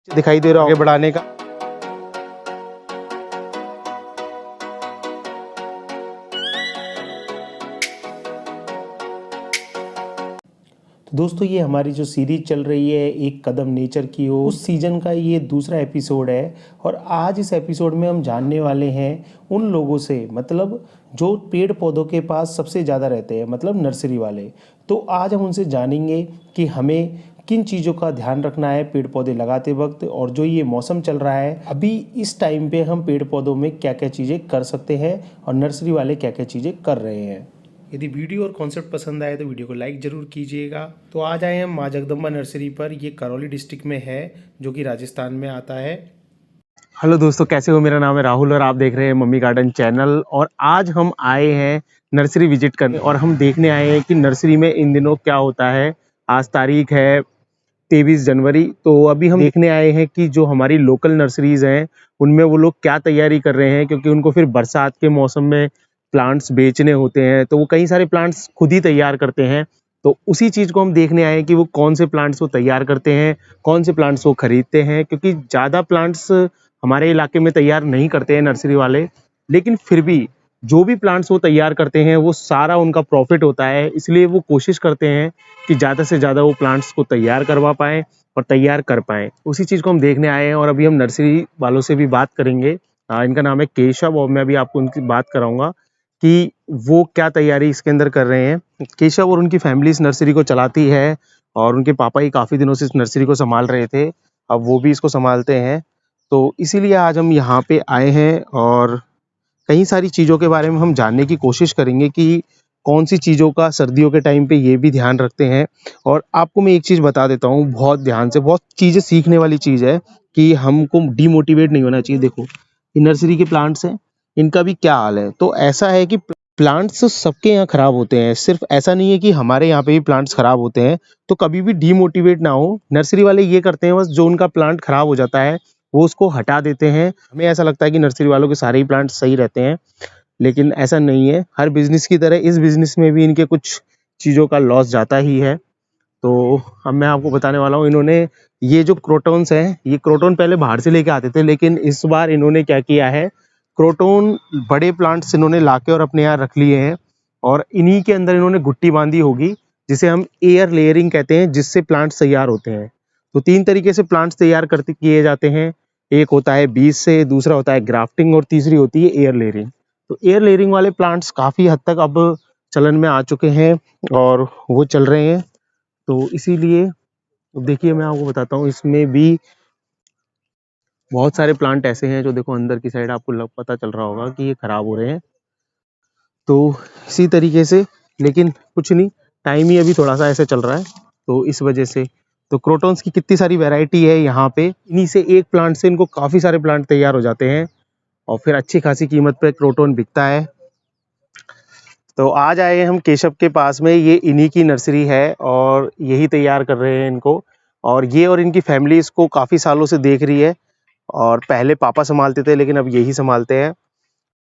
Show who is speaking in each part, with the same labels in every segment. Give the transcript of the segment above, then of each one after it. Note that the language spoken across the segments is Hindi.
Speaker 1: दिखाई दे रहा है आगे बढ़ाने का।
Speaker 2: तो दोस्तों ये हमारी जो सीरीज चल रही है एक कदम नेचर की ओर, उस सीजन का ये दूसरा एपिसोड है। और आज इस एपिसोड में हम जानने वाले हैं उन लोगों से, मतलब जो पेड़ पौधों के पास सबसे ज़्यादा रहते हैं, मतलब नर्सरी वाले। तो आज हम उनसे जानेंगे कि हमें किन चीज़ों का ध्यान रखना है पेड़ पौधे लगाते वक्त, और जो ये मौसम चल रहा है अभी इस टाइम पे हम पेड़ पौधों में क्या क्या चीज़ें कर सकते हैं और नर्सरी वाले क्या क्या चीज़ें कर रहे हैं। यदि वीडियो और कॉन्सेप्ट पसंद आए तो वीडियो को लाइक ज़रूर कीजिएगा। तो आज आए हम माँ जगदम्बा नर्सरी पर। ये करौली डिस्ट्रिक्ट में है, जो कि राजस्थान में आता है।
Speaker 1: हेलो दोस्तों, कैसे हो? मेरा नाम है राहुल और आप देख रहे हैं मम्मी गार्डन चैनल। और आज हम आए हैं नर्सरी विजिट करने और हम देखने आए हैं कि नर्सरी में इन दिनों क्या होता है। आज तारीख है 23 जनवरी। तो अभी हम देखने आए हैं कि जो हमारी लोकल नर्सरीज हैं उनमें वो लोग क्या तैयारी कर रहे हैं, क्योंकि उनको फिर बरसात के मौसम में प्लांट्स बेचने होते हैं, तो वो कई सारे प्लांट्स खुद ही तैयार करते हैं। तो उसी चीज़ को हम देखने आए हैं कि वो कौन से प्लांट्स वो तैयार करते हैं, कौन से प्लांट्स वो खरीदते हैं। क्योंकि ज़्यादा प्लांट्स हमारे इलाके में तैयार नहीं करते हैं नर्सरी वाले, लेकिन फिर भी जो भी प्लांट्स वो तैयार करते हैं वो सारा उनका प्रॉफिट होता है। इसलिए वो कोशिश करते हैं कि ज़्यादा से ज़्यादा वो प्लांट्स को तैयार करवा पाएँ और तैयार कर पाएँ। उसी चीज़ को हम देखने आए हैं और अभी हम नर्सरी वालों से भी बात करेंगे। इनका नाम है केशव और मैं अभी आपको उनकी बात कराऊंगा कि वो क्या तैयारी इसके अंदर कर रहे हैं। केशव और उनकी फैमिली इस नर्सरी को चलाती है और उनके पापा ही काफ़ी दिनों से इस नर्सरी को संभाल रहे थे, अब वो भी इसको संभालते हैं। तो इसीलिए आज हम यहाँ पे आए हैं और कई सारी चीज़ों के बारे में हम जानने की कोशिश करेंगे कि कौन सी चीज़ों का सर्दियों के टाइम पे ये भी ध्यान रखते हैं। और आपको मैं एक चीज़ बता देता हूँ बहुत ध्यान से, बहुत चीज़ें सीखने वाली चीज़ है कि हमको डीमोटिवेट नहीं होना चाहिए। देखो ये नर्सरी के प्लांट्स हैं, इनका भी क्या हाल है। तो ऐसा है कि प्लांट्स सबके यहाँ खराब होते हैं, सिर्फ ऐसा नहीं है कि हमारे यहाँ पे भी प्लांट्स खराब होते हैं। तो कभी भी डीमोटिवेट ना हो। नर्सरी वाले ये करते हैं, बस जो उनका प्लांट खराब हो जाता है वो उसको हटा देते हैं। हमें ऐसा लगता है कि नर्सरी वालों के सारे ही प्लांट सही रहते हैं, लेकिन ऐसा नहीं है। हर बिजनेस की तरह इस बिजनेस में भी इनके कुछ चीज़ों का लॉस जाता ही है। तो अब मैं आपको बताने वाला हूँ, इन्होंने ये जो क्रोटॉन्स हैं, ये क्रोटॉन पहले बाहर से लेके आते थे, लेकिन इस बार इन्होंने क्या किया है, क्रोटॉन बड़े प्लांट्स इन्होंने लाके और अपने यहाँ रख लिए हैं। और इन्हीं के अंदर इन्होंने गुट्टी बांधी होगी, जिसे हम एयर लेयरिंग कहते हैं, जिससे प्लांट्स तैयार होते हैं। तो 3 तरीके से प्लांट्स तैयार करते किए जाते हैं। एक होता है बीज से, दूसरा होता है ग्राफ्टिंग और तीसरी होती है एयर लेयरिंग। तो एयर लेयरिंग वाले प्लांट्स काफ़ी हद तक अब चलन में आ चुके हैं और वो चल रहे हैं। तो इसीलिए देखिए मैं आपको बताता हूँ, इसमें भी बहुत सारे प्लांट ऐसे हैं जो देखो अंदर की साइड आपको पता चल रहा होगा कि ये खराब हो रहे हैं। तो इसी तरीके से, लेकिन कुछ नहीं, टाइम ही अभी थोड़ा सा ऐसे चल रहा है तो इस वजह से। तो क्रोटॉन्स की कितनी सारी वैरायटी है यहाँ पे, इन्हीं से एक प्लांट से इनको काफ़ी सारे प्लांट तैयार हो जाते हैं और फिर अच्छी खासी कीमत पे क्रोटॉन बिकता है। तो आज आए हम केशव के पास में, ये इन्हीं की नर्सरी है और यही तैयार कर रहे हैं इनको। और ये और इनकी फैमिली इसको काफ़ी सालों से देख रही है और पहले पापा संभालते थे, लेकिन अब यही संभालते हैं।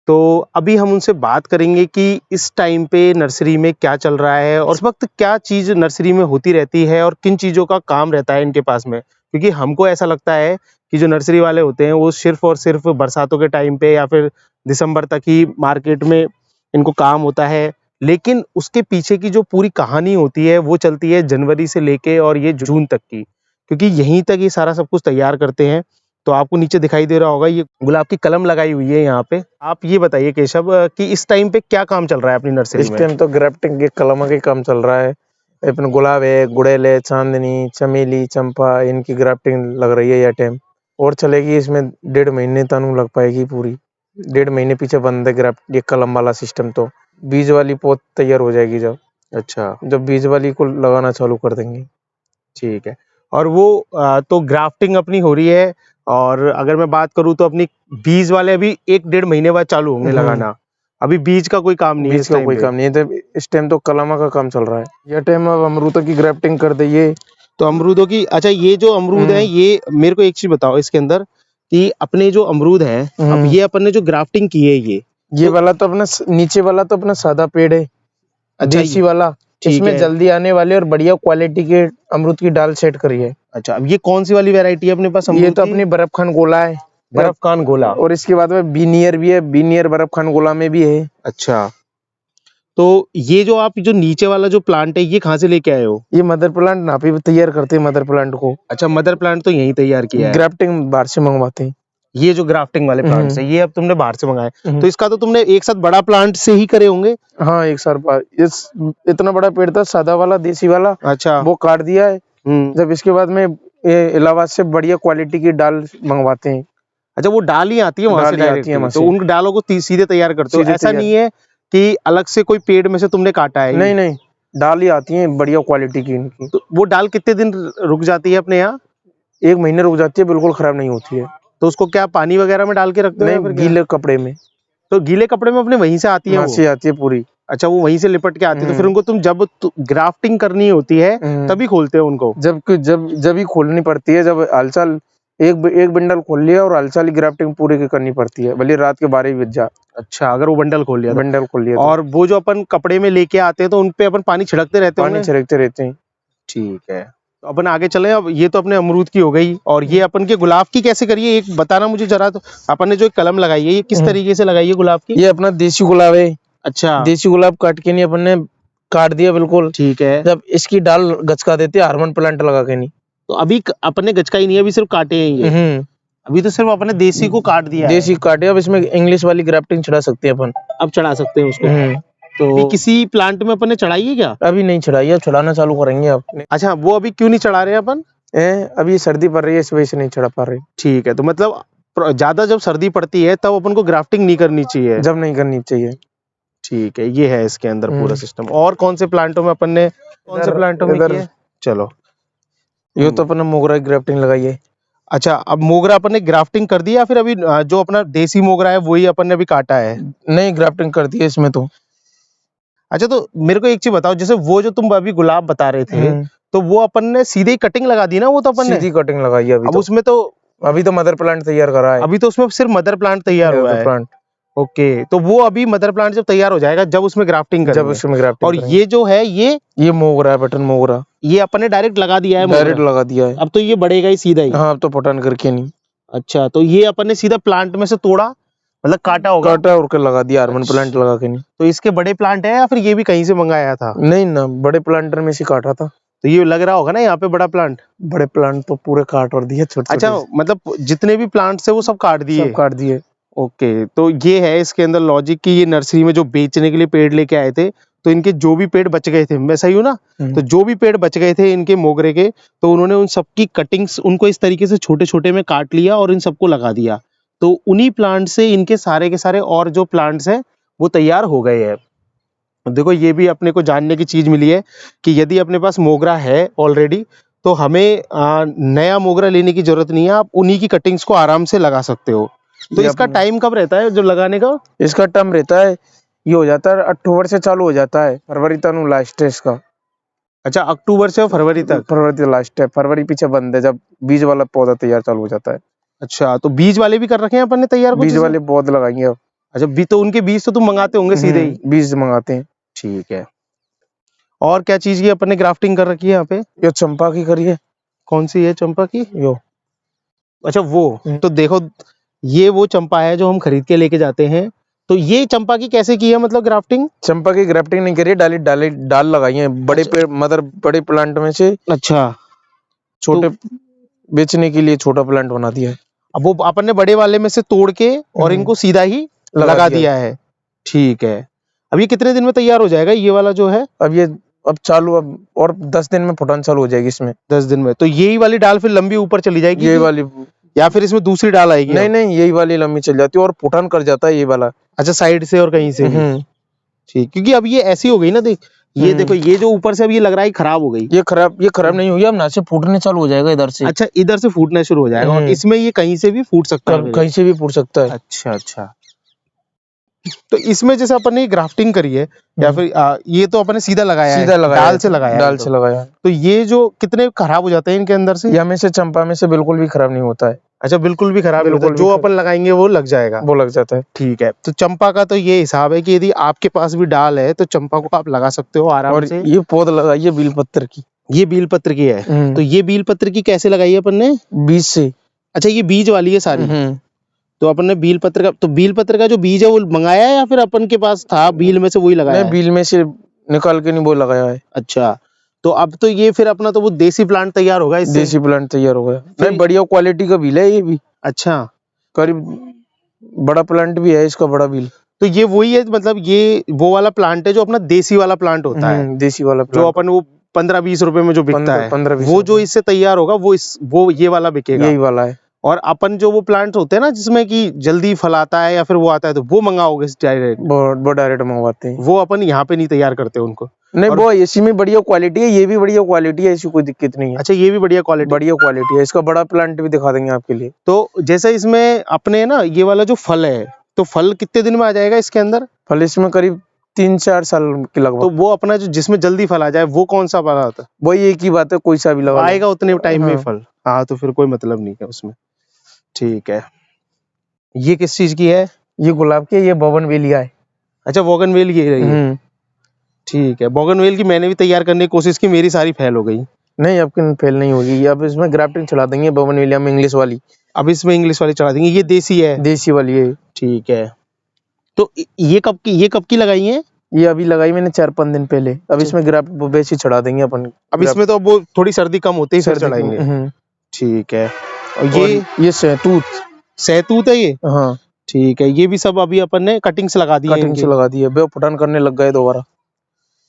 Speaker 1: तो अभी हम उनसे बात करेंगे कि इस टाइम पे नर्सरी में क्या चल रहा है और इस वक्त क्या चीज़ नर्सरी में होती रहती है और किन चीज़ों का काम रहता है इनके पास में। क्योंकि हमको ऐसा लगता है कि जो नर्सरी वाले होते हैं वो सिर्फ और सिर्फ बरसातों के टाइम पे या फिर दिसंबर तक ही मार्केट में इनको काम होता है, लेकिन उसके पीछे की जो पूरी कहानी होती है वो चलती है जनवरी से लेके और ये जून तक की, क्योंकि यहीं तक ये सारा सब कुछ तैयार करते हैं। तो आपको नीचे दिखाई दे रहा होगा ये गुलाब की कलम लगाई हुई है यहाँ पे। आप ये बताइए केशव कि इस टाइम पे क्या काम चल रहा है अपनी नर्सरी
Speaker 3: इस
Speaker 1: में?
Speaker 3: टाइम तो ग्राफ्टिंग के कलम के काम चल रहा है। अपने गुलाब है, गुड़ैल है, चांदनी, चमेली, चंपा, इनकी ग्राफ्टिंग लग रही है यह टाइम। और चलेगी इसमें 1.5 महीने तक लग पाएगी पूरी। 1.5 महीने पीछे बंद है ग्राफ्ट ये कलम वाला सिस्टम। तो बीज वाली पौध तैयार हो जाएगी
Speaker 1: अच्छा,
Speaker 3: जब बीज वाली को लगाना चालू कर देंगे।
Speaker 1: ठीक है। और वो तो ग्राफ्टिंग अपनी हो रही है, और अगर मैं बात करूँ तो अपनी बीज वाले अभी 1-1.5 महीने बाद चालू होंगे लगाना। अभी बीज का कोई काम नहीं है
Speaker 3: बीज
Speaker 1: इस
Speaker 3: का
Speaker 1: टाइम
Speaker 3: कोई
Speaker 1: पे।
Speaker 3: काम नहीं है, तो इस टाइम तो कलम का काम चल रहा है। यह टाइम अब अमरूद की ग्राफ्टिंग कर दिए।
Speaker 1: तो अमरूदों की, अच्छा ये जो अमरूद है, ये मेरे को एक चीज बताओ इसके अंदर कि अपने जो अमरूद है, अब ये अपन ने जो ग्राफ्टिंग की है ये
Speaker 3: वाला तो अपना नीचे वाला तो अपना सादा पेड़ है,
Speaker 1: अच्छा
Speaker 3: देसी वाला।
Speaker 1: ठीक
Speaker 3: इसमें
Speaker 1: है।
Speaker 3: जल्दी आने वाले और बढ़िया क्वालिटी के अमरूद की डाल सेट करी है।
Speaker 1: अच्छा, अब ये कौन सी वाली वैरायटी है अपने पास
Speaker 3: ये
Speaker 1: अमरूद
Speaker 3: तो
Speaker 1: की?
Speaker 3: अपनी बर्फ खान गोला है,
Speaker 1: बर्फ कान गोला।
Speaker 3: और इसके बाद में बीनियर भी है, बीनियर बर्फ खान गोला में भी है।
Speaker 1: अच्छा, तो ये जो आप जो नीचे वाला जो प्लांट है ये कहाँ से लेके आए हो?
Speaker 3: ये मदर प्लांट नापी पे तैयार करते हैं, मदर प्लांट को
Speaker 1: अच्छा, मदर प्लांट तो यहीं तैयार किया है।
Speaker 3: ग्राफ्टिंग बाहर से मंगवाते हैं।
Speaker 1: ये जो ग्राफ्टिंग वाले प्लांट्स है ये अब तुमने बाहर से मंगाए,
Speaker 3: हम्म।
Speaker 1: तो इसका तो तुमने एक साथ बड़ा प्लांट से ही करे होंगे।
Speaker 3: हाँ, एक साल बाद इस इतना बड़ा पेड़ था, सादा वाला देसी वाला,
Speaker 1: अच्छा।
Speaker 3: वो काट दिया है। जब इसके बाद में ये इलाहाबाद से बढ़िया क्वालिटी की डाल मंगवाते हैं।
Speaker 1: अच्छा, वो डाल ही आती है वहां से
Speaker 3: डाल ही आती है
Speaker 1: डायरेक्ट,
Speaker 3: वहां
Speaker 1: तो
Speaker 3: से।
Speaker 1: उन डालों को सीधे तैयार करते हो?
Speaker 3: सीधे
Speaker 1: ऐसा
Speaker 3: तैयार।
Speaker 1: नहीं है कि अलग से कोई पेड़ में से तुमने काटा है?
Speaker 3: नहीं नहीं, डाल ही आती है बढ़िया क्वालिटी की इनकी।
Speaker 1: तो वो डाल कितने दिन रुक जाती है अपने यहाँ?
Speaker 3: 1 महीने रुक जाती है, बिल्कुल खराब नहीं होती है।
Speaker 1: तो उसको क्या पानी वगैरह में डाल के रखते हो या
Speaker 3: नहीं,
Speaker 1: फिर क्या?
Speaker 3: गीले कपड़े में।
Speaker 1: तो गीले कपड़े में अपने वहीं से आती है
Speaker 3: वहां
Speaker 1: वो?
Speaker 3: से आती है पूरी।
Speaker 1: अच्छा, वो वहीं से लिपट के आती है, तो फिर उनको तुम जब ग्राफ्टिंग करनी होती है तभी खोलते हो उनको?
Speaker 3: जब ही खोलनी पड़ती है, जब हलचल एक बंडल खोल लिया और हलचल ही ग्राफ्टिंग पूरी की करनी पड़ती है, भले रात के 12 बज जा।
Speaker 1: अच्छा, अगर वो बंडल खोल लिया तो?
Speaker 3: बंडल खोल लिया तो।
Speaker 1: और वो जो अपन कपड़े में लेके आते हैं तो उनपे अपन पानी छिड़कते रहते
Speaker 3: पानी
Speaker 1: होंगे?
Speaker 3: छिड़कते रहते हैं।
Speaker 1: ठीक है, तो अपन आगे चले। अब ये तो अपने अमरूद की हो गई, और ये अपन के गुलाब की कैसे करिए एक बताना मुझे जरा। तो अपन ने जो एक कलम लगाई है ये किस तरीके से लगाई है गुलाब की?
Speaker 3: ये अपना देसी गुलाब है।
Speaker 1: अच्छा,
Speaker 3: देसी गुलाब काट के नहीं अपन ने काट दिया बिल्कुल।
Speaker 1: ठीक है।
Speaker 3: जब इसकी डाल गचका देते हैं हार्मोन प्लांट लगा के नहीं।
Speaker 1: तो अभी अपन ने गचका ही नहीं है, अभी सिर्फ काटे हैं ये। अभी तो सिर्फ अपने देसी को काट दिया है।
Speaker 3: देसी काटे, अब इसमें इंग्लिश वाली ग्राफ्टिंग चढ़ा सकते हैं अपन।
Speaker 1: अब चढ़ा सकते हैं उसको। तो अभी किसी प्लांट में अपन ने चढ़ाई है क्या?
Speaker 3: अभी नहीं चढ़ाई है, अब चढ़ाना चालू करेंगे अब।
Speaker 1: अच्छा, वो अभी क्यों नहीं चढ़ा रहे अपन?
Speaker 3: अभी सर्दी पड़ रही है, इस वजह से नहीं चढ़ा पा रहे।
Speaker 1: ठीक है, तो मतलब ज्यादा जब सर्दी पड़ती है तब अपन को ग्राफ्टिंग नहीं करनी चाहिए?
Speaker 3: जब नहीं करनी चाहिए।
Speaker 1: ठीक है, ये है इसके अंदर पूरा सिस्टम। और कौन से प्लांटों में अपन ने कौन से प्लांटों में किया है? चलो,
Speaker 3: ये तो अपना मोगरा की ग्राफ्टिंग लगाई है।
Speaker 1: अच्छा, अब मोगरा अपन ने ग्राफ्टिंग कर दिया, फिर अभी जो अपना देसी मोगरा है वही अपन ने अभी काटा है?
Speaker 3: नहीं, ग्राफ्टिंग कर दी है इसमें तो।
Speaker 1: अच्छा, तो मेरे को एक चीज बताओ, जैसे वो जो तुम अभी गुलाब बता रहे थे तो वो अपन ने सीधे ही कटिंग लगा दी ना? वो तो अपन ने
Speaker 3: सीधी कटिंग लगाई है अभी
Speaker 1: अब
Speaker 3: तो।
Speaker 1: उसमें तो
Speaker 3: अभी तो मदर प्लांट तैयार करा है।
Speaker 1: अभी तो उसमें सिर्फ मदर प्लांट तैयार हुआ है।
Speaker 3: प्लांट।
Speaker 1: ओके, तो वो अभी मदर प्लांट जब तैयार हो जाएगा जब उसमें ग्राफ्टिंग
Speaker 3: जब
Speaker 1: करेंगे।
Speaker 3: उसमें ग्राफ्टिंग
Speaker 1: और ये जो है ये
Speaker 3: मोगरा है, बटन मोगरा।
Speaker 1: ये अपन ने डायरेक्ट लगा दिया है?
Speaker 3: डायरेक्ट लगा दिया है।
Speaker 1: अब तो ये बढ़ेगा ही सीधा ही?
Speaker 3: हाँ, अब तो पटन करके नहीं।
Speaker 1: अच्छा, तो ये अपन ने सीधा प्लांट में से तोड़ा, मतलब काटा होगा?
Speaker 3: काटा और लगा दिया, हार्मोन प्लांट लगा के नहीं।
Speaker 1: तो इसके बड़े प्लांट है या फिर ये भी कहीं से मंगाया था?
Speaker 3: नहीं ना, बड़े प्लांटर में से काटा था।
Speaker 1: तो ये लग रहा होगा ना यहाँ पे बड़ा प्लांट?
Speaker 3: बड़े प्लांट तो पूरे काट और दिए, छोटे।
Speaker 1: अच्छा, मतलब जितने भी प्लांट्स है वो सब काट दिए?
Speaker 3: सब काट दिए।
Speaker 1: ओके, तो ये है इसके अंदर लॉजिक कि ये नर्सरी में जो बेचने के लिए पेड़ लेके आए थे तो इनके जो भी पेड़ बच गए थे, मैं सही हूँ ना? तो जो भी पेड़ बच गए थे इनके मोगरे के, तो उन्होंने उन सबकी कटिंग्स उनको इस तरीके से छोटे छोटे में काट लिया और इन सबको लगा दिया। तो उन्हीं प्लांट से इनके सारे के सारे और जो प्लांट्स हैं वो तैयार हो गए हैं। देखो, ये भी अपने को जानने की चीज मिली है कि यदि अपने पास मोगरा है ऑलरेडी तो हमें नया मोगरा लेने की जरूरत नहीं है, आप उन्हीं की कटिंग्स को आराम से लगा सकते हो। तो इसका टाइम कब रहता है जो लगाने का?
Speaker 3: इसका टर्म रहता है, ये हो जाता है अक्टूबर से चालू हो जाता है, फरवरी तक लास्ट है इसका।
Speaker 1: अच्छा, अक्टूबर से फरवरी तक?
Speaker 3: फरवरी तक लास्ट है, फरवरी पीछे बंद है जब बीज वाला पौधा तैयार चालू हो जाता है।
Speaker 1: अच्छा, तो बीज वाले भी कर रखे हैं अपन ने तैयार?
Speaker 3: बीज वाले पौधे लगाएंगे अब।
Speaker 1: अच्छा, तो उनके बीज तो तुम मंगाते होंगे सीधे ही?
Speaker 3: बीज मंगाते हैं।
Speaker 1: ठीक है, और क्या चीज की अपन ने ग्राफ्टिंग कर रखी है यहाँ पे?
Speaker 3: ये चंपा की करिए।
Speaker 1: कौन सी है चंपा की?
Speaker 3: यो।
Speaker 1: अच्छा, वो तो देखो, ये वो चंपा है जो हम खरीद के लेके जाते हैं। तो ये चंपा की कैसे की है, मतलब ग्राफ्टिंग?
Speaker 3: चंपा की ग्राफ्टिंग नहीं करी, डाल लगाई है बड़े पेड़, बड़े प्लांट में से।
Speaker 1: अच्छा,
Speaker 3: छोटे बेचने के लिए छोटा प्लांट बना दिया है।
Speaker 1: अब वो अपन ने बड़े वाले में से तोड़ के और इनको सीधा ही लगा दिया है। ठीक है, अब ये कितने दिन में तैयार हो जाएगा ये वाला जो है?
Speaker 3: अब चालू, अब और 10 दिन में फुटान चालू हो जाएगी इसमें।
Speaker 1: 10 दिन में? तो यही वाली डाल फिर लंबी ऊपर चली जाएगी?
Speaker 3: ये वाली,
Speaker 1: या फिर इसमें दूसरी डाल आएगी?
Speaker 3: नहीं, यही वाली लंबी चल जाती है और फुटान कर जाता है ये वाला।
Speaker 1: अच्छा, साइड से और कहीं से भी? ठीक, क्योंकि अब ये ऐसी हो गई ना, देख ये देखो, ये जो ऊपर से अब ये लग रहा है खराब हो गई।
Speaker 3: ये खराब नहीं हुई, अब ना से फूटने चालू हो जाएगा इधर से।
Speaker 1: अच्छा, इधर से फूटना शुरू हो जाएगा और इसमें ये कहीं से भी फूट सकता है?
Speaker 3: कहीं से भी फूट सकता है।
Speaker 1: अच्छा, तो इसमें जैसे अपन ने ग्राफ्टिंग करी है या फिर ये तो अपन ने सीधा लगाया है, डाल से लगाया। तो ये जो कितने खराब हो जाते हैं इनके अंदर से?
Speaker 3: या में से चंपा में से बिल्कुल भी खराब नहीं होता है।
Speaker 1: अच्छा, बिल्कुल भी खराब नहीं होता,
Speaker 3: बिल्कुल भी
Speaker 1: जो अपन लगाएंगे वो लग जाएगा।
Speaker 3: वो लग जाता है।
Speaker 1: ठीक है, तो चंपा का तो ये हिसाब है कि यदि आपके पास भी डाल है तो चंपा को आप लगा सकते हो आराम
Speaker 3: और
Speaker 1: से।
Speaker 3: ये पौध लगाइए बेलपत्र की।
Speaker 1: ये बील पत्र की है, तो ये बील पत्र की कैसे लगाई है अपन ने?
Speaker 3: बीज से।
Speaker 1: अच्छा, ये बीज वाली है सारी। तो अपन ने बील पत्र का, तो बील पत्र का जो बीज है वो मंगाया है या फिर अपन के पास था बील में से वही लगाया
Speaker 3: नहीं,
Speaker 1: है?
Speaker 3: बील में से निकाल के नहीं वो लगाया है।
Speaker 1: अच्छा, तो अब तो ये फिर अपना तो वो देसी प्लांट तैयार होगा इससे।
Speaker 3: देसी प्लांट तैयार हो गया।
Speaker 1: फिर
Speaker 3: नहीं, बढ़िया क्वालिटी का बील है ये भी।
Speaker 1: अच्छा,
Speaker 3: करीब बड़ा प्लांट भी है इसका, बड़ा बील।
Speaker 1: तो ये वही है, मतलब ये वो वाला प्लांट है जो अपना देसी वाला प्लांट होता है,
Speaker 3: देसी वाला
Speaker 1: जो
Speaker 3: प्लांट।
Speaker 1: अपन वो 15-20 रुपए में जो बिकता है,
Speaker 3: 15-20
Speaker 1: वो जो
Speaker 3: रुपए।
Speaker 1: इससे तैयार होगा वो ये वाला बिकेगा।
Speaker 3: यही वाला है।
Speaker 1: और अपन जो वो प्लांट होते हैं ना जिसमें कि जल्दी फल आता है या फिर वो आता है, तो वो मंगाओगे डायरेक्ट?
Speaker 3: वो डायरेक्ट मंगवाते हैं।
Speaker 1: वो अपन यहाँ पे नहीं तैयार करते उनको।
Speaker 3: नहीं,
Speaker 1: और
Speaker 3: वो इसी में बढ़िया क्वालिटी है, ये भी बढ़िया क्वालिटी है, ऐसी कोई दिक्कत नहीं है।
Speaker 1: अच्छा, ये भी बढ़िया क्वालिटी।
Speaker 3: बढ़िया क्वालिटी है, इसका बड़ा प्लांट भी दिखा देंगे आपके लिए।
Speaker 1: तो जैसे इसमें अपने ना ये वाला जो फल है, तो फल कितने दिन में आ जाएगा इसके अंदर?
Speaker 3: फल इसमें करीब 3-4 साल के
Speaker 1: तो
Speaker 3: लगभग।
Speaker 1: वो अपना जो जिसमें जल्दी फल आ जाए वो कौन सा वाला आता है?
Speaker 3: वही एक ही बात है, कोई सा भी लगा लो।
Speaker 1: आएगा उतने टाइम में
Speaker 3: हाँ।
Speaker 1: फल। हाँ, तो फिर कोई मतलब नहीं है उसमें। ठीक है, ये किस चीज की है?
Speaker 3: ये गुलाब की, ये बोगनवेलिया है।
Speaker 1: अच्छा, बोगनवेल की रही है। ठीक है, बोगनवेल की मैंने भी तैयार करने की कोशिश की, मेरी सारी फेल हो गई।
Speaker 3: नहीं, आपकी फेल नहीं होगी। अब इसमें ग्राफ्टिंग चला देंगे बोगनवेलिया में, इंग्लिश वाली।
Speaker 1: अब इसमें इंग्लिश वाली चढ़ा देंगे, ये देसी है।
Speaker 3: देसी वाली है।
Speaker 1: ठीक है, तो ये कब की लगाई है?
Speaker 3: ये अभी लगाई मैंने 4-5 दिन पहले। अब इसमें ग्राफ्ट बेसी चढ़ा देंगे अपन।
Speaker 1: अब इसमें तो अब वो थोड़ी सर्दी कम होते ही फिर
Speaker 3: सर्दी
Speaker 1: चढ़ाएंगे।
Speaker 3: हम्म।
Speaker 1: ठीक है, और
Speaker 3: और
Speaker 1: ये
Speaker 3: सहतूत।
Speaker 1: सहतूत है ये?
Speaker 3: हाँ,
Speaker 1: ठीक है, ये भी सब अभी अपन ने कटिंग से लगा दिए हैं
Speaker 3: कटिंग से
Speaker 1: इनके।
Speaker 3: लगा दी है, बे फुटान करने लग गए दोबारा।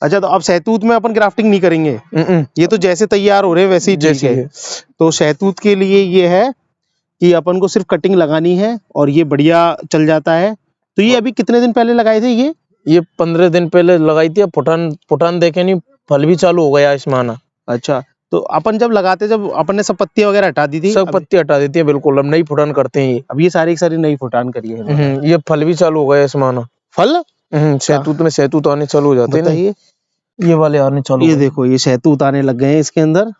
Speaker 1: अच्छा, तो अब सहतूत में अपन ग्राफ्टिंग नहीं करेंगे?
Speaker 3: हम्म।
Speaker 1: ये तो जैसे तैयार हो रहे हैं वैसे ही ठीक
Speaker 3: जैसी
Speaker 1: है।
Speaker 3: है।
Speaker 1: तो सहतूत के लिए ये है कि अपन को सिर्फ कटिंग लगानी है और ये बढ़िया चल जाता है। तो ये अभी कितने दिन पहले लगाए थे
Speaker 3: ये 15 दिन पहले लगाई थी। अब फुटान देखे नहीं, फल भी चालू हो गया इसमें आना।
Speaker 1: अच्छा, तो अपन जब लगाते, जब अपन ने सब पत्तियां वगैरह हटा दी थी,
Speaker 3: सब पत्ती हटा देती है बिल्कुल। अब नई फुटान करते हैं ये।
Speaker 1: अब ये सारी की सारी नई फुटान करी है इन्होंने।
Speaker 3: ये फल भी चालू हो गया इसमें आना।
Speaker 1: फल
Speaker 3: सहतूत में सहतूत आने चालू हो जाते हैं।
Speaker 1: बताइए,
Speaker 3: ये वाले आने चालू
Speaker 1: ये
Speaker 3: हो गए।
Speaker 1: देखो, ये सहतूत आने लग गए हैं इसके अंदर।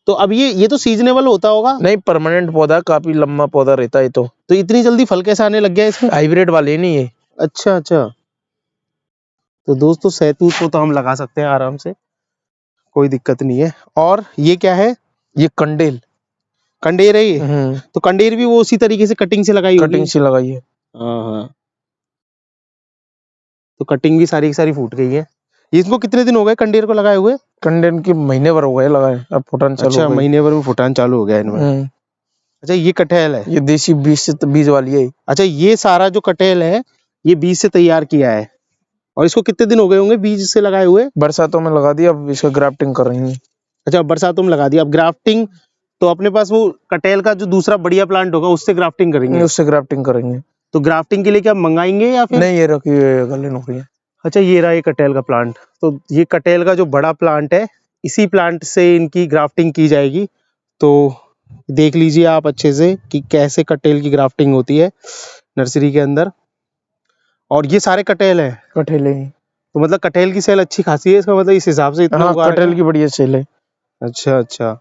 Speaker 1: तो अब ये तो सीजनेबल होता होगा?
Speaker 3: नहीं, परमानेंट पौधा, काफी लंबा पौधा रहता है।
Speaker 1: तो इतनी जल्दी फल कैसे आने लग गया इसमें?
Speaker 3: हाइब्रिड वाले नहीं है।
Speaker 1: अच्छा अच्छा, तो दोस्तों सहतूत को तो हम लगा सकते हैं आराम से, कोई दिक्कत नहीं है। और ये क्या है?
Speaker 3: ये कंडेल।
Speaker 1: कंडेर है ये? तो कंडेर भी वो उसी तरीके से कटिंग से लगाई होगी?
Speaker 3: कटिंग से लगाई है।
Speaker 1: हाँ हाँ, तो कटिंग भी सारी की सारी फूट गई है। इसको कितने दिन हो गए कंडेर को लगाए हुए?
Speaker 3: कंडेल की महीने भर हो गए लगाए, अब फुटान चालू
Speaker 1: अच्छा,
Speaker 3: हो गई।
Speaker 1: महीने भर में फुटान चालू हो गया इनमें। अच्छा, ये कटहल है?
Speaker 3: ये देसी बीज वाली है।
Speaker 1: अच्छा, ये सारा जो कटहल है ये बीज से तैयार किया है। और इसको कितने दिन हो गए होंगे बीज से लगाए हुए?
Speaker 3: बरसातों में लगा दिया, अब इसका ग्राफ्टिंग कर रही है।
Speaker 1: अच्छा, बरसातों में लगा दिया। अब ग्राफ्टिंग तो अपने पास वो कटहल का जो दूसरा बढ़िया प्लांट होगा उससे ग्राफ्टिंग करेंगे?
Speaker 3: उससे ग्राफ्टिंग करेंगे।
Speaker 1: तो ग्राफ्टिंग के लिए क्या मंगाएंगे या फिर?
Speaker 3: नहीं, ये रखी है गले नौकरी है।
Speaker 1: अच्छा, ये रहा ये कटहल का प्लांट। तो ये कटहल का जो बड़ा प्लांट है, इसी प्लांट से इनकी ग्राफ्टिंग की जाएगी। तो देख लीजिए आप अच्छे से कि कैसे कटहल की ग्राफ्टिंग होती है नर्सरी के अंदर। और ये सारे कटहल हैं?
Speaker 3: कटहल है।
Speaker 1: तो मतलब कटहल की सेल अच्छी खासी है इसका, मतलब इस हिसाब से इतना
Speaker 3: हाँ,
Speaker 1: उगा रखे
Speaker 3: कटहल
Speaker 1: हैं?
Speaker 3: की बढ़िया सेल है।
Speaker 1: अच्छा अच्छा,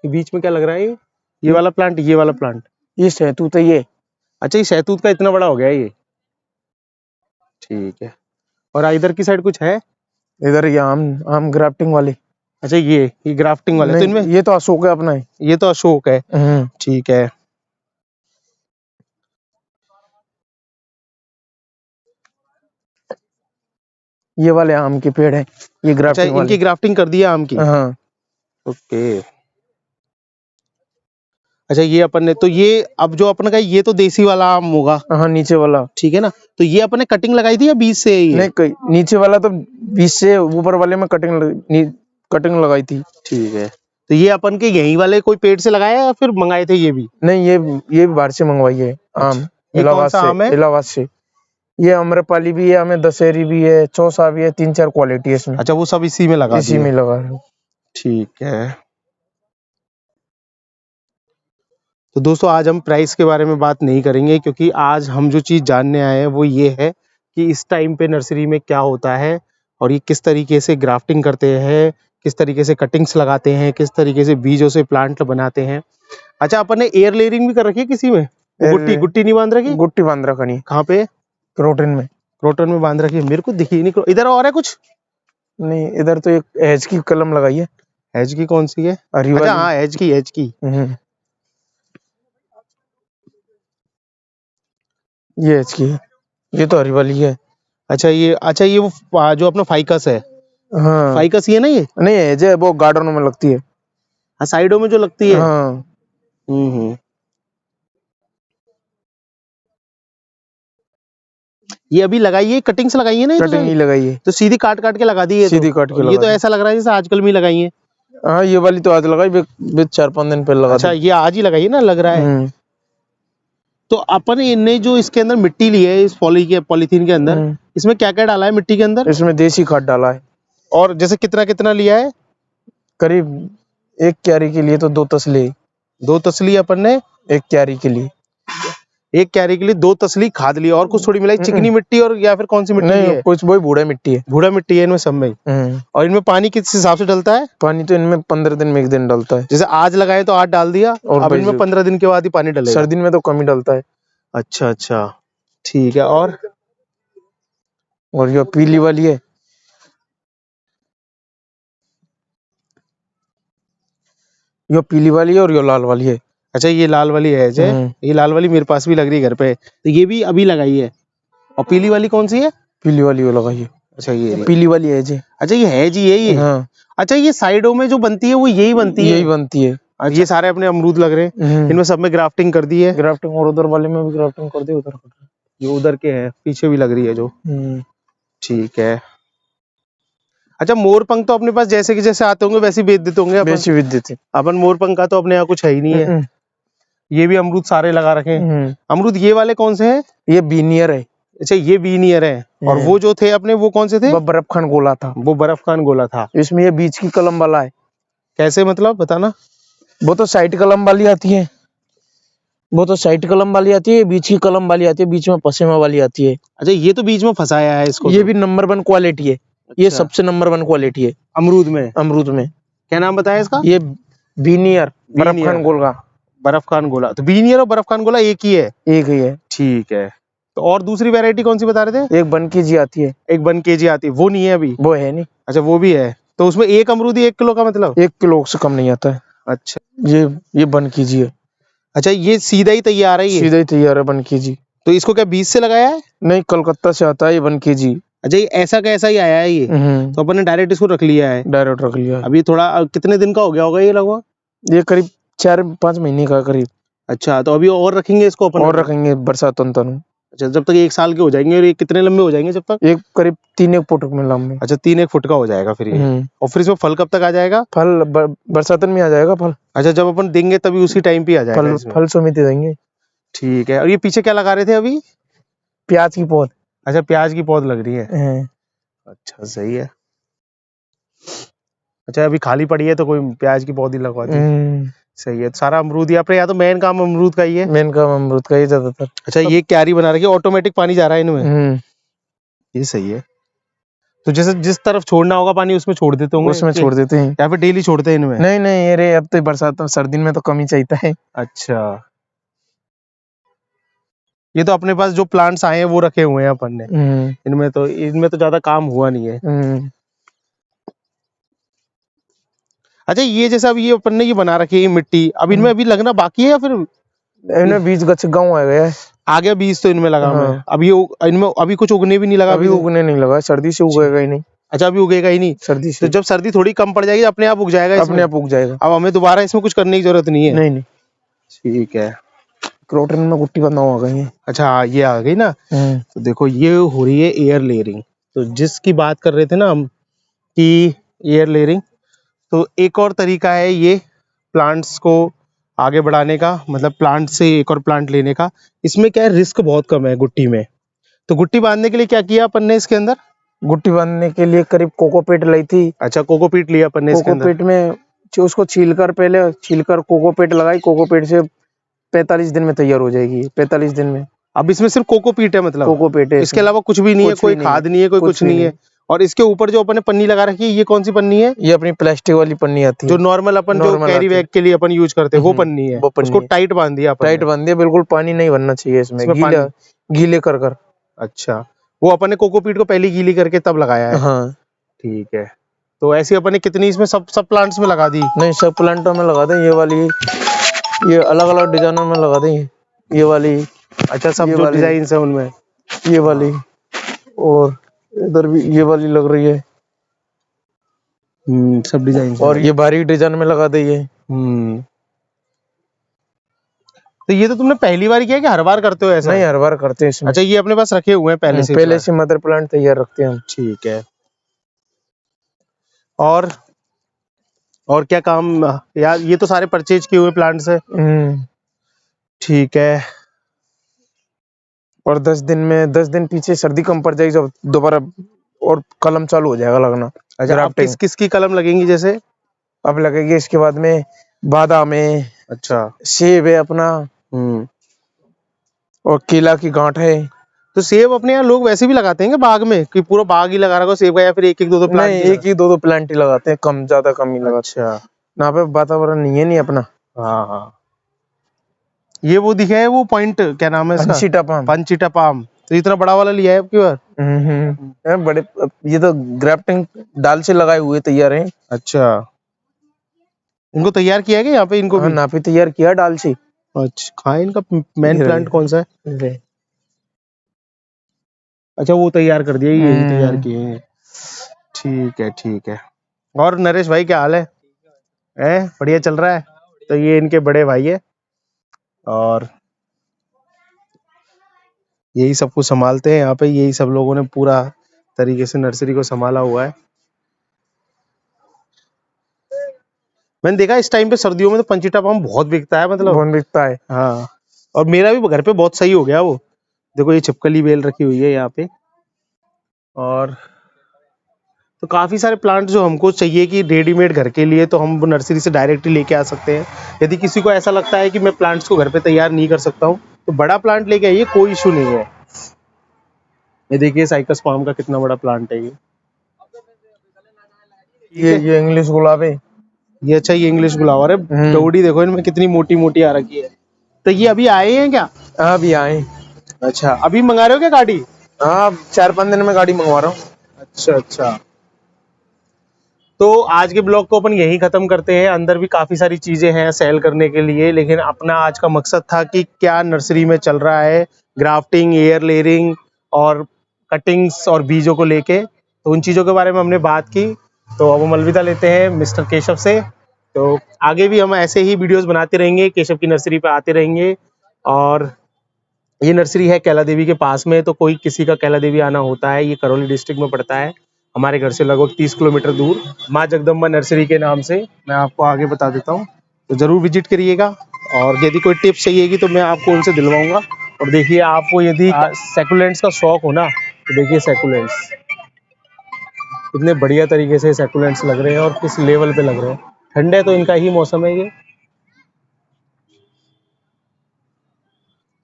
Speaker 1: ये बीच में क्या लग रहा है ये वाला प्लांट, ये वाला प्लांट?
Speaker 3: ये सहतूत है ये।
Speaker 1: अच्छा, ये शहतूत का इतना बड़ा हो गया है ये। ठीक है, और इधर की साइड कुछ है?
Speaker 3: इधर ये आम ग्राफ्टिंग वाली।
Speaker 1: अच्छा, ये ग्राफ्टिंग वाले तो
Speaker 3: नहीं,
Speaker 1: इनमें
Speaker 3: ये तो अशोक है अपना है।
Speaker 1: ये तो अशोक है। ठीक है,
Speaker 3: ये वाले आम के पेड़ है, ये
Speaker 1: अच्छा,
Speaker 3: ग्राफ्टिंग
Speaker 1: इनकी
Speaker 3: वाले।
Speaker 1: ग्राफ्टिंग कर दी है आम की?
Speaker 3: हाँ।
Speaker 1: ओके। अच्छा, ये अपन ने तो ये अब जो अपन का ये तो देसी वाला आम होगा।
Speaker 3: हाँ, नीचे वाला।
Speaker 1: ठीक है ना, तो ये अपन ने कटिंग लगाई थी या बीज से है ये?
Speaker 3: नहीं, नीचे वाला तो बीच से, ऊपर वाले में कटिंग लगाई थी।
Speaker 1: ठीक है, तो ये अपन के यहीं वाले कोई पेड़ से लगाया या फिर मंगाए थे ये भी?
Speaker 3: नहीं, ये भी बाहर से मंगवाई है आम।
Speaker 1: ये कौन सा आम है?
Speaker 3: इलाहाबाद से। ये अम्रपाली भी है, हमें दशहरी भी है, चौसा भी है, 3-4 क्वालिटी है इसमें।
Speaker 1: अच्छा, वो सब इसी में लगा
Speaker 3: इसी
Speaker 1: दिए?
Speaker 3: में लगा है।
Speaker 1: ठीक है, तो दोस्तों आज हम प्राइस के बारे में बात नहीं करेंगे, क्योंकि आज हम जो चीज़ जानने आए हैं वो ये है कि इस टाइम पे नर्सरी में क्या होता है और ये किस तरीके से ग्राफ्टिंग करते हैं, किस तरीके से कटिंग्स लगाते हैं, किस तरीके से बीजों से प्लांट बनाते हैं। अच्छा, अपन ने एयर लेयरिंग भी कर रखी है किसी में? गुट्टी गुट्टी नहीं बांध रखी?
Speaker 3: गुट्टी बांध रखा नहीं।
Speaker 1: कहाँ पे?
Speaker 3: क्रोटन में।
Speaker 1: क्रोटन में बांध रखी है, मेरे को दिखी नहीं। इधर और है कुछ?
Speaker 3: नहीं, इधर तो एक एज की कलम लगाई है।
Speaker 1: एज की कौन सी है? अच्छा हाँ, एज की, एज की।
Speaker 3: ये एज की है, ये तो हरी वाली है।
Speaker 1: अच्छा ये वो जो अपना फाइकस है।
Speaker 3: हाँ
Speaker 1: फाइकस ही है ना ये?
Speaker 3: नहीं, एज है, वो गार्डनों में लगती है।
Speaker 1: हाँ, साइडों में जो लगती है।
Speaker 3: हाँ।
Speaker 1: ये अभी लगाई है, कटिंग से लगाई है ना?
Speaker 3: कटिंग ही लगाई है,
Speaker 1: तो सीधी काट काट के लगा दी है।
Speaker 3: सीधी काट के
Speaker 1: ये तो ऐसा लग रहा है जैसे आजकल में लगाई है।
Speaker 3: हाँ, ये वाली तो आज लगाई, 4-5 दिन पहले लगा।
Speaker 1: अच्छा, ये आज ही लगाई है ना, लग रहा है। तो अपन ने जो इसके अंदर मिट्टी ली है, इस पॉलीथीन के अंदर, इसमें क्या क्या डाला है मिट्टी के अंदर?
Speaker 3: इसमें देसी खाद डाला है।
Speaker 1: और जैसे कितना कितना लिया है?
Speaker 3: करीब 1 क्यारी के लिए तो 2 तसले।
Speaker 1: 2 तसली अपन ने
Speaker 3: 1 क्यारी के लिए।
Speaker 1: 1 क्यारी के लिए 2 तसली खाद ली। और कुछ थोड़ी मिलाई? चिकनी मिट्टी और या फिर कौन सी मिट्टी है?
Speaker 3: कुछ वही बूढ़ा मिट्टी है।
Speaker 1: बूढ़ा मिट्टी है इनमें सब में। और इनमें पानी किस हिसाब से डलता है?
Speaker 3: पानी तो इनमें 15 दिन में 1 दिन डलता है।
Speaker 1: जैसे आज लगाए तो आज डाल दिया, और अब इनमें 15 दिन के बाद ही पानी डलेगा।
Speaker 3: सर्दी में तो कम ही डलता है।
Speaker 1: अच्छा अच्छा, ठीक है। और
Speaker 3: जो पीली वाली है, यो पीली वाली है और यो लाल वाली है।
Speaker 1: अच्छा, ये लाल वाली है जे? ये लाल वाली मेरे पास भी लग रही है घर पे, तो ये भी अभी लगाई है। और पीली वाली कौन सी है?
Speaker 3: पीली वाली वो लगाई है।
Speaker 1: अच्छा, ये
Speaker 3: पीली वाली है जी।
Speaker 1: अच्छा, ये है जी, ये
Speaker 3: हाँ।
Speaker 1: अच्छा, ये साइडों में जो बनती है वो यही बनती है?
Speaker 3: यही बनती है।
Speaker 1: अच्छा, ये सारे अपने अमरूद लग रहे हैं, इनमें सब में ग्राफ्टिंग कर दी है।
Speaker 3: ग्राफ्टिंग, और उधर वाले में भी ग्राफ्टिंग कर दी, उधर
Speaker 1: जो उधर के हैं पीछे भी लग रही है जो। ठीक है। अच्छा, मोरपंख तो अपने पास जैसे कि जैसे आते होंगे वैसे ही बेच देते होंगे
Speaker 3: वैसे बेच देते।
Speaker 1: अपन मोरपंख का तो अपने यहाँ कुछ है ही नहीं है। ये भी अमरूद सारे लगा रखे हैं। अमरूद ये वाले कौन से हैं?
Speaker 3: ये बीनियर है।
Speaker 1: अच्छा, ये बीनियर है। और वो जो थे अपने, वो कौन से थे?
Speaker 3: वो बर्फ खान गोला था।
Speaker 1: वो बर्फ खान गोला था।
Speaker 3: इसमें ये बीच की कलम वाला है।
Speaker 1: कैसे मतलब, बताना।
Speaker 3: वो तो साइड कलम वाली आती है, वो तो साइड कलम वाली आती है, बीच की कलम वाली आती है, बीच में पसेमा वाली आती है।
Speaker 1: अच्छा, ये तो बीच में फंसाया है इसको।
Speaker 3: ये भी नंबर 1 क्वालिटी है।
Speaker 1: अच्छा।
Speaker 3: ये सबसे नंबर 1 क्वालिटी है
Speaker 1: अमरूद में।
Speaker 3: अमरूद में।
Speaker 1: क्या नाम बताया इसका?
Speaker 3: ये बीनियर, बर्फ खान गोला।
Speaker 1: बर्फ खान गोला। तो बीनियर और बर्फ खान गोला एक ही है?
Speaker 3: एक ही है।
Speaker 1: ठीक है। तो और दूसरी वैरायटी कौन सी बता रहे थे?
Speaker 3: एक 1 केजी आती है।
Speaker 1: एक 1 केजी आती है, वो नहीं है अभी?
Speaker 3: वो है नहीं।
Speaker 1: अच्छा, वो भी है। तो उसमें एक अमरूद ही 1 किलो का मतलब?
Speaker 3: 1 किलो से कम नहीं आता है।
Speaker 1: अच्छा,
Speaker 3: ये 1 केजी है।
Speaker 1: अच्छा, ये सीधा ही तैयार है? ये
Speaker 3: सीधा ही तैयार है 1 केजी।
Speaker 1: तो इसको क्या बीज से लगाया है?
Speaker 3: नहीं, कलकत्ता से आता है ये 1 केजी।
Speaker 1: अच्छा, ये ऐसा कैसा ही आया है ये? तो अपन ने डायरेक्ट इसको रख लिया है?
Speaker 3: डायरेक्ट रख लिया।
Speaker 1: अभी थोड़ा कितने दिन का हो गया होगा ये लगभग?
Speaker 3: ये करीब 4-5 महीने का करीब।
Speaker 1: अच्छा, तो अभी और रखेंगे इसको अपन?
Speaker 3: और रखेंगे बरसात तनु।
Speaker 1: अच्छा, जब तक 1 साल के हो जाएंगे। और ये कितने लंबे हो जाएंगे जब तक?
Speaker 3: एक करीब 3-1 फुट में लंबे।
Speaker 1: अच्छा, 3-1 फुट का हो जाएगा फिर ये। और फिर इसमें फल कब तक आ जाएगा?
Speaker 3: फल बरसातन में आ जाएगा फल।
Speaker 1: अच्छा, जब अपन देंगे तभी उसी टाइम पे आ जाएगा इसमें?
Speaker 3: फल समिति देंगे।
Speaker 1: ठीक है। और ये पीछे क्या लगा रहे थे अभी?
Speaker 3: प्याज की पौध।
Speaker 1: अच्छा, प्याज की पौध लग रही है। अच्छा, सही है। अच्छा, अभी खाली पड़ी है तो कोई प्याज की पौध ही लगवा दी। सही है। सारा अमरूद ही अपने यहाँ तो मेन काम अमरूद का ही है।
Speaker 3: मेन काम अमरूद का ही ज्यादातर।
Speaker 1: अच्छा, ये क्यारी बना रखी है, ऑटोमेटिक पानी जा रहा है इनमें? ये सही है। तो जैसे जिस तरफ छोड़ना होगा पानी उसमें छोड़ देते होंगे?
Speaker 3: उसमें छोड़ देते हैं,
Speaker 1: या फिर डेली छोड़ते हैं इनमें?
Speaker 3: नहीं ये अब तो बरसात सर्दी में तो कम ही चाहिए है।
Speaker 1: अच्छा, ये तो अपने पास जो प्लांट्स आए हैं वो रखे हुए हैं अपन ने। इनमें तो ज्यादा काम हुआ नहीं है। अच्छा, ये जैसे अब ये अपन ने ये बना रखी है मिट्टी, अब इनमें अभी लगना बाकी है या फिर?
Speaker 3: इनमें बीज गच गाँव आ गया है।
Speaker 1: आ गया बीज तो इनमें लगा। हाँ। अब ये इनमें अभी कुछ उगने भी नहीं लगा?
Speaker 3: अभी उगने नहीं लगा, सर्दी से उगेगा ही नहीं।
Speaker 1: अच्छा, अभी उगेगा ही नहीं
Speaker 3: सर्दी से?
Speaker 1: तो जब सर्दी थोड़ी कम पड़ जाएगी अपने आप उग जाएगा?
Speaker 3: अपने आप उग जाएगा।
Speaker 1: अब हमें दोबारा इसमें कुछ करने की जरूरत नहीं है? नहीं। ठीक है।
Speaker 3: क्रोटन में गुट्टी बंधा हुआ गई है।
Speaker 1: अच्छा, ये आ गई ना। तो देखो, ये हो रही है एयर लेयरिंग। तो जिसकी बात कर रहे थे ना हम कि एयर लेयरिंग, तो एक और तरीका है ये प्लांट्स को आगे बढ़ाने का, मतलब प्लांट से एक और प्लांट लेने का। इसमें क्या है, रिस्क बहुत कम है गुट्टी में। तो गुट्टी बांधने के लिए क्या किया अपन ने इसके अंदर?
Speaker 3: गुट्टी बांधने के लिए करीब कोकोपीट लाई थी।
Speaker 1: अच्छा, कोकोपीट लिया अपन ने इसके अंदर।
Speaker 3: कोकोपीट में उसको छीलकर कोकोपीट लगाई। कोकोपीट से 45 दिन में तैयार हो जाएगी। 45 दिन में।
Speaker 1: अब इसमें सिर्फ कोकोपीट है, मतलब
Speaker 3: कोकोपीट है,
Speaker 1: इसके अलावा कुछ भी नहीं है,
Speaker 3: कुछ
Speaker 1: कोई
Speaker 3: भी नहीं
Speaker 1: खाद नहीं है, कोई कुछ नहीं है। और इसके ऊपर जो अपन ने पन्नी लगा रखी है, ये कौन सी पन्नी है?
Speaker 3: ये अपनी प्लास्टिक वाली पन्नी आती है,
Speaker 1: जो नॉर्मल अपन जो कैरी बैग के लिए अपन यूज करते हैं, वो पन्नी है।
Speaker 3: वो पन्नी
Speaker 1: उसको
Speaker 3: है।
Speaker 1: टाइट बांध दिया अपन
Speaker 3: टाइट
Speaker 1: ने।
Speaker 3: बांध दिया, बिल्कुल पानी नहीं बनना चाहिए इसमें, गीला गीले कर कर।
Speaker 1: अच्छा, वो अपन ने कोकोपीट को पहले गीली करके तब लगाया है।
Speaker 3: हाँ
Speaker 1: ठीक है। तो ऐसे अपन ने कितनी इसमें सब प्लांट्स में लगा दी?
Speaker 3: नहीं, सब प्लांटों में लगा दें। ये वाली, ये अलग अलग डिजाइनों में लगा दें, ये वाली।
Speaker 1: अच्छा, सब जो डिजाइन है उनमें,
Speaker 3: ये वाली, और इधर भी ये वाली लग रही है।
Speaker 1: सब डिजाइन।
Speaker 3: और ये बारीक डिजाइन में लगा दे ये।
Speaker 1: तो ये तो तुमने पहली बार किया कि हर बार करते हो ऐसा?
Speaker 3: नहीं, हर बार करते हैं इसमें।
Speaker 1: अच्छा, ये अपने पास रखे हुए हैं पहले से
Speaker 3: मदर प्लांट तैयार रखते हैं हम।
Speaker 1: ठीक है। और क्या काम यार, ये तो सारे परचेज किए हुए प्लांट्स है। ठीक है।
Speaker 3: और 10 दिन पीछे सर्दी कम पड़ जाएगी जब दोबारा और कलम चालू हो जाएगा लगना।
Speaker 1: अच्छा, अब किस की कलम लगेंगी? जैसे
Speaker 3: अब लगेगी इसके बाद में बादाम है,
Speaker 1: अच्छा,
Speaker 3: सेब है अपना, और केला की गांठ है।
Speaker 1: तो सेब अपने यहाँ लोग वैसे भी लगाते हैं बाग में, कि पूरा बाग ही लगा रखा सेब का, या फिर एक एक दो प्लांट?
Speaker 3: नहीं, एक ही दो प्लांट ही लगाते हैं, कम ज्यादा कम ही लगाते।
Speaker 1: अच्छा,
Speaker 3: यहाँ पे वातावरण नहीं है नहीं अपना।
Speaker 1: हाँ। ये वो दिखा है, वो पॉइंट क्या नाम है इसका? पंचीटा पाम। तो इतना बड़ा वाला लिया है अब की बार?
Speaker 3: बड़े, ये तो ग्राफ्टिंग डाल से लगाए हुए तैयार हैं।
Speaker 1: अच्छा, इनको तैयार किया है क्या यहाँ पे? इनको भी
Speaker 3: नापी तैयार किया डाल से।
Speaker 1: अच्छा, कहाँ इनका मेन प्लांट कौन सा है? अच्छा, वो तैयार कर दिया, यही तैयार किए हैं। ठीक है। और नरेश भाई क्या हाल है? बढ़िया चल रहा है। तो ये इनके बड़े भाई है, और यही सब कुछ संभालते हैं यहाँ पे। यही सब लोगों ने पूरा तरीके से नर्सरी को संभाला हुआ है। मैंने देखा इस टाइम पे सर्दियों में तो पंचीटा पाम बहुत बिकता है, मतलब
Speaker 3: बहुत बिकता है।
Speaker 1: हाँ, और मेरा भी घर पे बहुत सही हो गया वो। देखो, ये छिपकली बेल रखी हुई है यहाँ पे। और तो काफी सारे प्लांट जो हमको चाहिए कि रेडीमेड घर के लिए, तो हम नर्सरी से डायरेक्टली लेके आ सकते हैं। यदि किसी को ऐसा लगता है कि मैं प्लांट्स को घर पे तैयार नहीं कर सकता हूँ, तो बड़ा प्लांट लेके आइए, कोई इशू नहीं है। ये देखिए साइकस पाम का कितना बड़ा प्लांट है
Speaker 3: ये इंग्लिश गुलाब है।
Speaker 1: ये अच्छा, ये इंग्लिश गुलाब है। डोडी देखो इनमें कितनी मोटी मोटी आ रखी है। तो ये अभी आए हैं क्या?
Speaker 3: अभी आए।
Speaker 1: अच्छा, अभी मंगा रहे हो क्या गाड़ी?
Speaker 3: हाँ, 4-5 दिन में गाड़ी मंगवा रहा हूँ।
Speaker 1: अच्छा। तो आज के ब्लॉग को अपन यहीं खत्म करते हैं। अंदर भी काफी सारी चीजें हैं सेल करने के लिए, लेकिन अपना आज का मकसद था कि क्या नर्सरी में चल रहा है, ग्राफ्टिंग, एयर लेयरिंग और कटिंग्स और बीजों को लेके। तो उन चीजों के बारे में हमने बात की। तो अब हम अलविदा लेते हैं मिस्टर केशव से। तो आगे भी हम ऐसे ही वीडियोस बनाते रहेंगे, केशव की नर्सरी पे आते रहेंगे। और ये नर्सरी है कैला देवी के पास में, तो कोई किसी का कैला देवी आना होता है, ये करौली डिस्ट्रिक्ट में पड़ता है, हमारे घर से लगभग 30 किलोमीटर दूर, माँ जगदम्बा नर्सरी के नाम से। मैं आपको आगे बता देता हूँ, तो जरूर विजिट करिएगा। और यदि कोई टिप्स चाहिएगी तो मैं आपको उनसे दिलवाऊंगा। और देखिए, आपको यदि सैकुलेंट्स का शौक हो ना, तो देखिए सैकुलेंट्स कितने बढ़िया तरीके से सैकुलेंट्स लग रहे हैं और किस लेवल पे लग रहे हैं। ठंडे तो इनका ही मौसम है ये।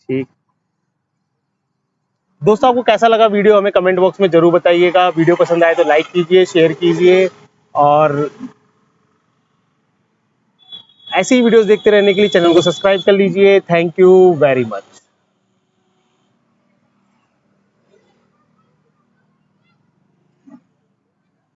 Speaker 1: ठीक दोस्तों, आपको कैसा लगा वीडियो हमें कमेंट बॉक्स में जरूर बताइएगा। वीडियो पसंद आए तो लाइक कीजिए, शेयर कीजिए, और ऐसी ही वीडियोस देखते रहने के लिए चैनल को सब्सक्राइब कर लीजिए। Thank you very much.